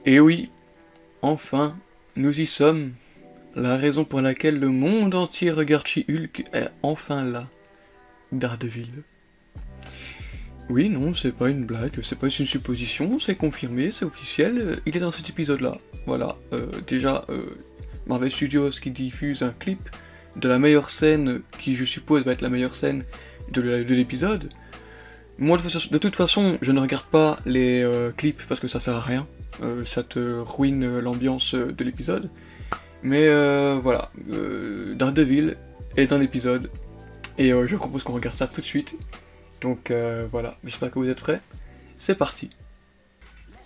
Et oui, enfin, nous y sommes. La raison pour laquelle le monde entier regarde She-Hulk est enfin là. Daredevil. Oui, non, c'est pas une blague, c'est pas une supposition, c'est confirmé, c'est officiel, il est dans cet épisode-là. Voilà, Marvel Studios qui diffuse un clip de la meilleure scène, qui je suppose va être la meilleure scène de l'épisode. Moi, de toute façon, je ne regarde pas les clips parce que ça sert à rien, ça te ruine l'ambiance de l'épisode. Mais voilà, Daredevil est dans l'épisode, et je propose qu'on regarde ça tout de suite. Donc voilà, j'espère que vous êtes prêts. C'est parti.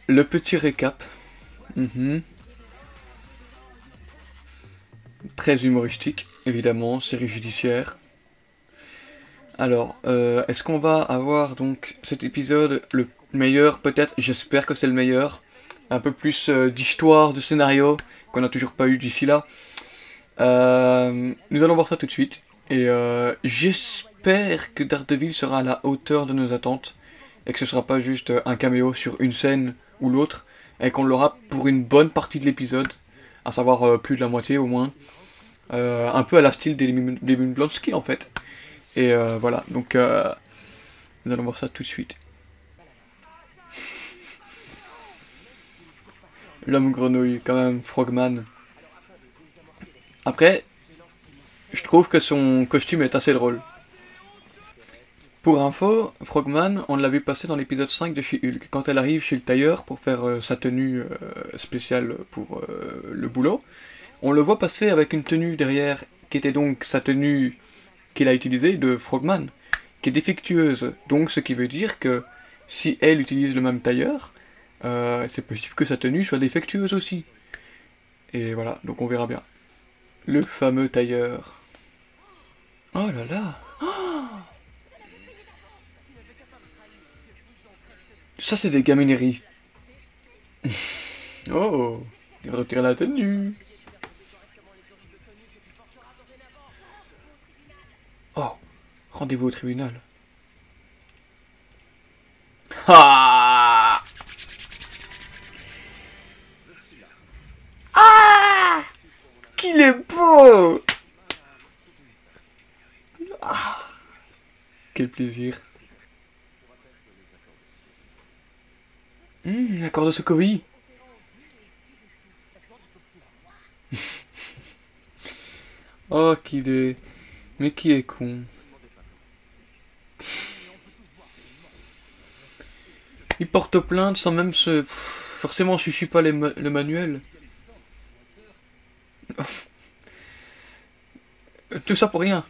Le petit récap. Très humoristique, évidemment, série judiciaire. Alors, est-ce qu'on va avoir donc cet épisode le meilleur peut-être? J'espère que c'est le meilleur. Un peu plus d'histoire, de scénario, qu'on n'a toujours pas eu d'ici là. Nous allons voir ça tout de suite. Et j'espère que Daredevil sera à la hauteur de nos attentes. Et que ce sera pas juste un caméo sur une scène ou l'autre. Et qu'on l'aura pour une bonne partie de l'épisode. À savoir plus de la moitié au moins. Un peu à la style des Blonsky en fait. Et voilà, donc nous allons voir ça tout de suite. L'homme grenouille, quand même, Frogman. Après, je trouve que son costume est assez drôle. Pour info, Frogman, on l'a vu passer dans l'épisode 5 de She-Hulk, quand elle arrive chez le tailleur pour faire sa tenue spéciale pour le boulot. On le voit passer avec une tenue derrière, qui était donc sa tenue qu'il a utilisée de Frogman, qui est défectueuse. Donc ce qui veut dire que si elle utilise le même tailleur, c'est possible que sa tenue soit défectueuse aussi. Et voilà, donc on verra bien. Le fameux tailleur. Oh là là. Ça c'est des gamineries. Oh, il retire la tenue. Oh, rendez-vous au tribunal. Ah, ah, qu'il est beau. Ah, quel plaisir. L'accord de Sokovie. Oh, qu'il est... Mais qui est con. Il porte plainte sans même se... Forcément, je suis pas le manuel. Tout ça pour rien.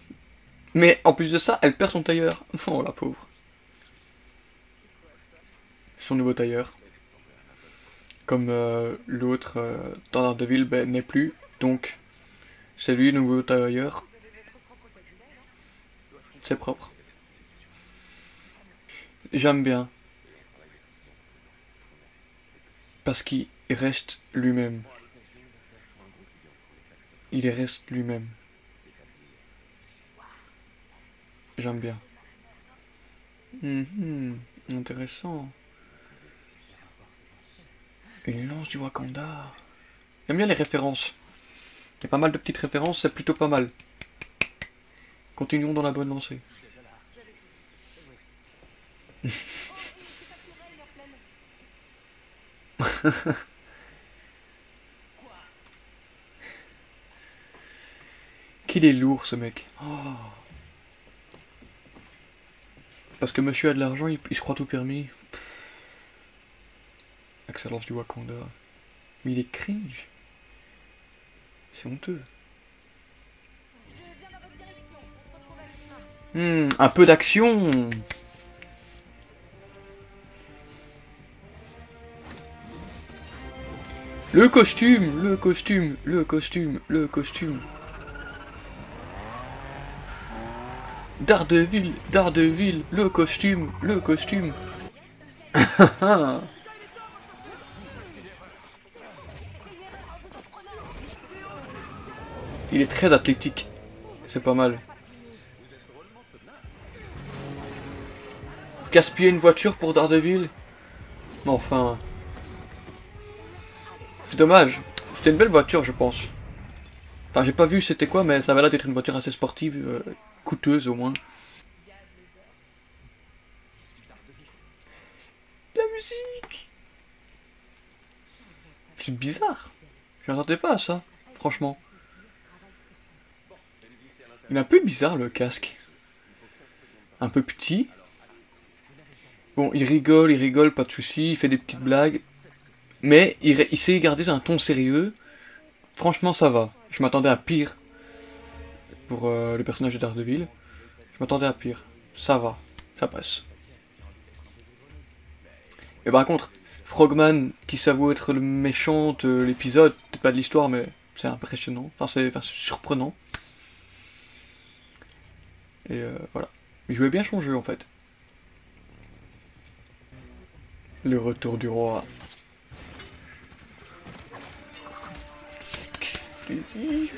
Mais en plus de ça, elle perd son tailleur. Oh la pauvre. Son nouveau tailleur. Comme l'autre dans Daredevil n'est plus. Donc, c'est lui le nouveau tailleur. C'est propre. J'aime bien. Parce qu'il reste lui-même. Il reste lui-même. J'aime bien. Intéressant. Une lance du Wakanda. J'aime bien les références. Il y a pas mal de petites références, c'est plutôt pas mal. Continuons dans la bonne lancée. Qu'il est lourd ce mec. Oh. Parce que monsieur a de l'argent, il se croit tout permis. Excellence du Wakanda. Mais il est cringe. C'est honteux. Un peu d'action. Le costume, le costume, le costume, le costume. Daredevil, Daredevil, le costume, le costume. Il est très athlétique. C'est pas mal. Gaspiller une voiture pour Daredevil? Mais enfin... C'est dommage. C'était une belle voiture, je pense. Enfin, j'ai pas vu c'était quoi, mais ça avait l'air d'être une voiture assez sportive, coûteuse au moins. La musique! C'est bizarre. Je m'attendais pas à ça, franchement. Il est un peu bizarre le casque. Un peu petit. Bon, il rigole, pas de soucis, il fait des petites blagues. Mais il sait garder un ton sérieux. Franchement, ça va. Je m'attendais à pire pour le personnage de Daredevil. Je m'attendais à pire. Ça va, ça passe. Et par contre, Frogman, qui s'avoue être le méchant de l'épisode, peut-être pas de l'histoire, mais c'est impressionnant. Enfin, c'est surprenant. Et voilà. Il jouait bien son jeu en fait. Le retour du roi. Quel plaisir.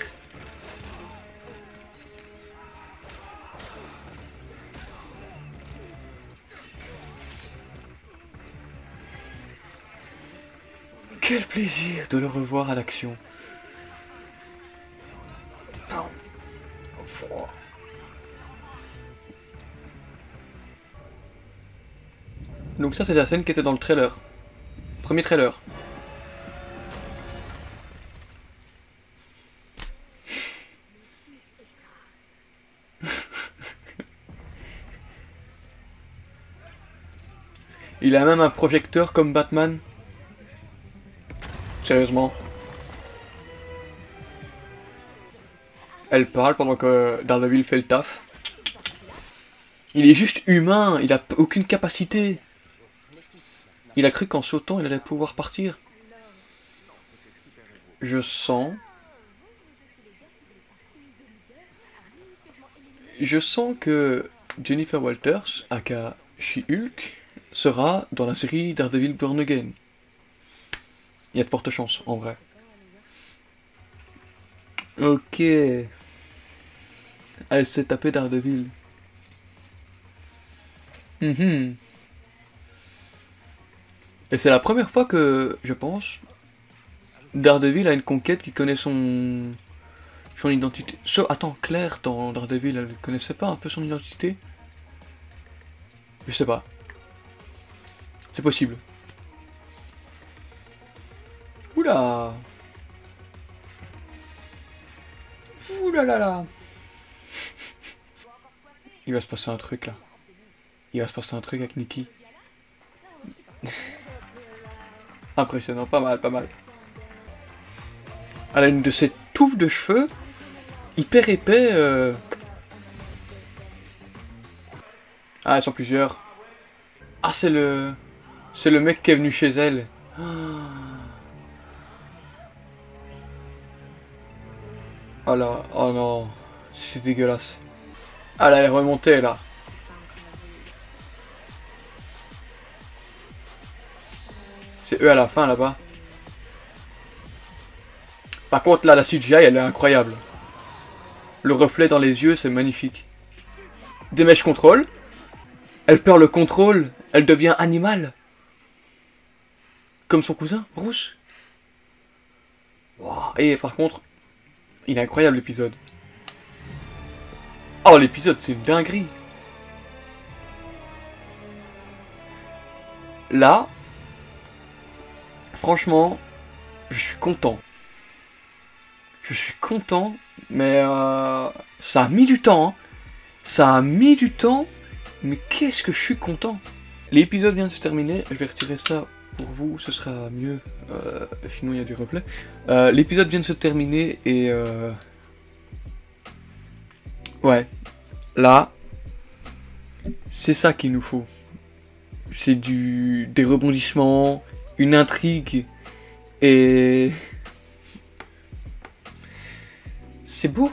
Quel plaisir de le revoir à l'action. Froid. Donc ça c'est la scène qui était dans le trailer. Premier trailer. Il a même un projecteur comme Batman. Sérieusement. Elle parle pendant que Daredevil fait le taf. Il est juste humain, il a aucune capacité. Il a cru qu'en sautant, il allait pouvoir partir. Je sens que Jennifer Walters, aka She-Hulk, sera dans la série Daredevil Born Again. Il y a de fortes chances, en vrai. Ok. Elle s'est tapée Daredevil. Et c'est la première fois que, je pense, Daredevil a une conquête qui connaît son identité. Attends, Claire dans Daredevil, elle connaissait pas un peu son identité? Je sais pas. C'est possible. Oula. Oulalala. Il va se passer un truc là. Il va se passer un truc avec Nikki. Impressionnant, pas mal, pas mal. Elle a une de ces touffes de cheveux hyper épais. Ah, elles sont plusieurs. Ah, c'est le mec qui est venu chez elle. Oh là, oh non, c'est dégueulasse. Ah là, elle est remontée là. C'est eux à la fin là-bas. Par contre là, la CGI elle est incroyable. Le reflet dans les yeux, c'est magnifique. Des mèches contrôle. Elle perd le contrôle, elle devient animale. Comme son cousin, Bruce. Wow. Et par contre, il est incroyable l'épisode. Oh, l'épisode, c'est une dinguerie. Là, franchement, je suis content. Je suis content, mais ça a mis du temps. Hein. Ça a mis du temps, mais qu'est-ce que je suis content. L'épisode vient de se terminer, je vais retirer ça pour vous, ce sera mieux. Sinon, il y a du replay. L'épisode vient de se terminer et... ouais, là, c'est ça qu'il nous faut. C'est des rebondissements, une intrigue, et... c'est beau.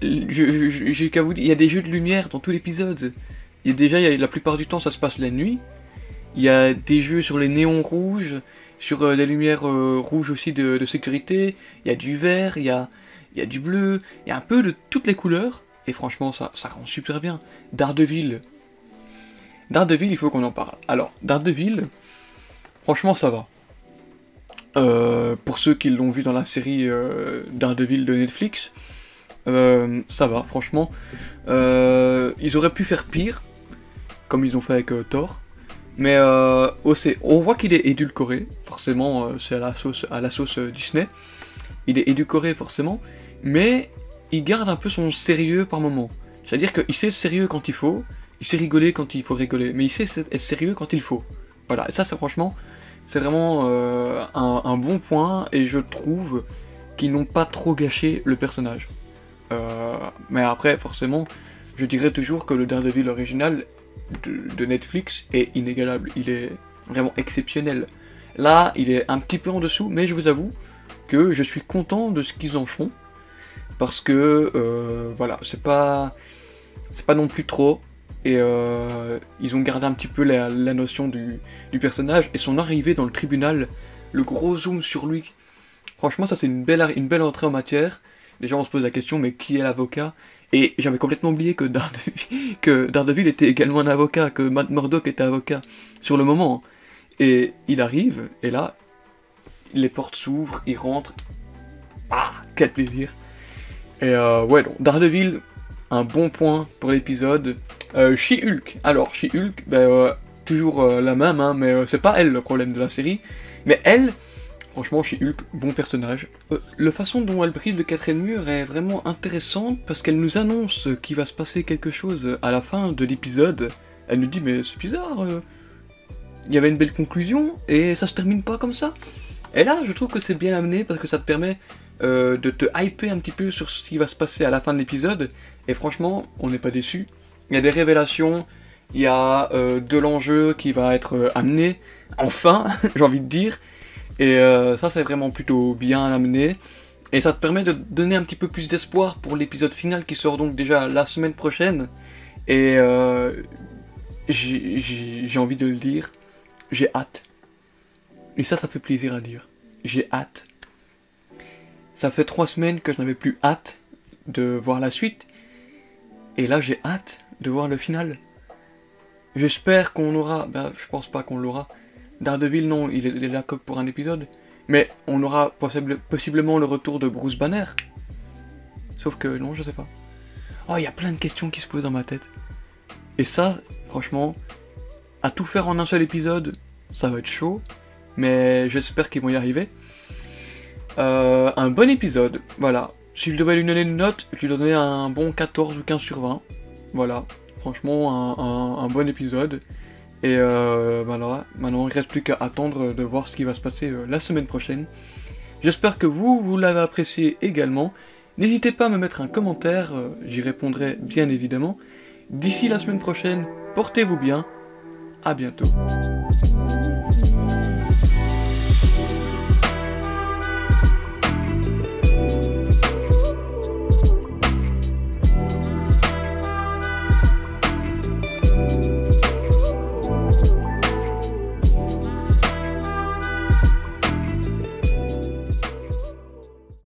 J'ai qu'à vous dire, il y a des jeux de lumière dans tout l'épisode. La plupart du temps, ça se passe la nuit. Il y a des jeux sur les néons rouges, sur les lumières rouges aussi de sécurité. Il y a du vert, il y a du bleu, il y a un peu de toutes les couleurs. Et franchement, ça rend super bien. Daredevil, il faut qu'on en parle. Alors, Daredevil, franchement, ça va. Pour ceux qui l'ont vu dans la série Daredevil de Netflix, ça va, franchement. Ils auraient pu faire pire, comme ils ont fait avec Thor. Mais on voit qu'il est édulcoré, forcément, c'est à la sauce Disney. Il est édulcoré forcément, mais il garde un peu son sérieux par moment. C'est-à-dire qu'il sait être sérieux quand il faut, il sait rigoler quand il faut rigoler, mais il sait être sérieux quand il faut. Voilà, et ça c'est franchement, c'est vraiment un bon point, et je trouve qu'ils n'ont pas trop gâché le personnage. Mais après, forcément, je dirais toujours que le Daredevil original de Netflix est inégalable, il est vraiment exceptionnel. Là, il est un petit peu en dessous, mais je vous avoue que je suis content de ce qu'ils en font, parce que, voilà, c'est pas non plus trop, et ils ont gardé un petit peu la notion du personnage, et son arrivée dans le tribunal, le gros zoom sur lui, franchement ça c'est une belle entrée en matière. Déjà on se pose la question, mais qui est l'avocat? Et j'avais complètement oublié que Daredevil était également un avocat, que Matt Murdock était avocat, sur le moment. Et il arrive, et là, les portes s'ouvrent, il rentre. Ah, quel plaisir! Et ouais, donc Daredevil, un bon point pour l'épisode. She-Hulk. Alors, She-Hulk, toujours la même, hein, mais c'est pas elle le problème de la série. Mais elle, franchement, She-Hulk, bon personnage. La façon dont elle brise le quatrième mur est vraiment intéressante parce qu'elle nous annonce qu'il va se passer quelque chose à la fin de l'épisode. Elle nous dit, mais c'est bizarre, il y avait une belle conclusion et ça se termine pas comme ça. Et là, je trouve que c'est bien amené parce que ça te permet de te hyper un petit peu sur ce qui va se passer à la fin de l'épisode. Et franchement, on n'est pas déçu. Il y a des révélations, il y a de l'enjeu qui va être amené, enfin, j'ai envie de dire. Et ça c'est vraiment plutôt bien amené. Et ça te permet de donner un petit peu plus d'espoir pour l'épisode final qui sort donc déjà la semaine prochaine. Et j'ai envie de le dire, j'ai hâte. Et ça fait plaisir à dire. J'ai hâte. Ça fait 3 semaines que je n'avais plus hâte de voir la suite. Et là j'ai hâte de voir le final. J'espère qu'on aura... je pense pas qu'on l'aura. Daredevil, non, il est là que pour un épisode. Mais on aura possiblement le retour de Bruce Banner. Sauf que, non, je sais pas. Oh, il y a plein de questions qui se posent dans ma tête. Et ça, franchement, à tout faire en un seul épisode, ça va être chaud. Mais j'espère qu'ils vont y arriver. Un bon épisode, voilà. Si je devais lui donner une note, je lui donnerais un bon 14 ou 15 sur 20. Voilà, franchement, un bon épisode. Et voilà, maintenant il ne reste plus qu'à attendre de voir ce qui va se passer la semaine prochaine. J'espère que vous l'avez apprécié également. N'hésitez pas à me mettre un commentaire, j'y répondrai bien évidemment. D'ici la semaine prochaine, portez-vous bien, à bientôt.